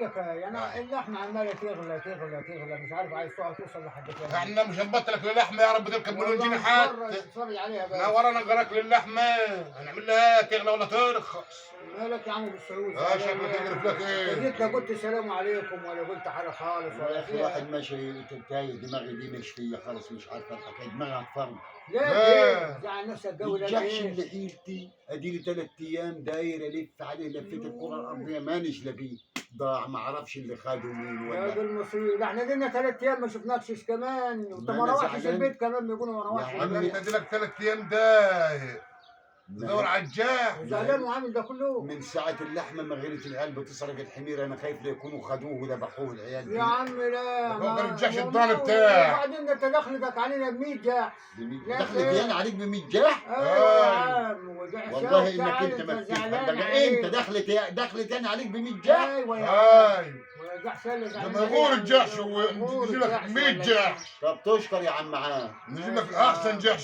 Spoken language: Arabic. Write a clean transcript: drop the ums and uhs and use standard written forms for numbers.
لك يعني اللحمه عماله تغلى تغلى تغلى، مش عارف عايز توصل لحد فين. احنا مش هنبطلك للحمه يا رب تركب مليون والله جنيحات. اتفرج عليها احنا بس. ورانا جراك للحمه، هنعمل لها تغلى ولا ترخص؟ مالك يا عم بالسعود؟ شكلك يقرف لك ايه؟ جيت لا قلت السلام عليكم ولا قلت حاجه خالص يا ولا اخي فيها. واحد ماشي تايه، دماغي دي مش فيا خالص، مش عارف الحكايه، دماغي هتفرج. ليه لا. كده؟ زعل نفسك جو ولا الجحش ايه؟ اللي حيلتي اديلي 3 ايام داير الف عليه، لفيت الكره الارضيه مانيش لاقيه، ضاع ما اعرفش اللي خده مين يا دي ولا. المصيبه، ده احنا لنا 3 ايام ما شفناكش كمان، وانت ما ما أنا روحتش زعلان. البيت كمان، بيقولوا ما روحتش يا ولا عمي. انت البيت. اديلك 3 ايام داير تدور على الجاه. زعلان وعامل ده كله. من ساعة اللحمة ما غيرت العيال بتسرق الحمير، أنا خايف لا يكونوا خدوه وذبحوه العيال دي. يا عم لا، هو كان الجحش والله. الضان بتاعك. وبعدين انت دخلتك علينا ب 100 جاح. لا دخلت خير. يعني عليك ب100 جاح؟ ايوه يا عم، وجحش والله انك تعال انت ما بتفهم زعلان بقى. عليك. انت دخلت انا عليك ب100 جاح؟ ايوه يا عم. ايوه جحش اللي زعلان لما يغور عليك. الجحش يغور ويجي لك الجحش 100 ولا جحش، طب تشكر يا عم عام. نجيب لك احسن جحش.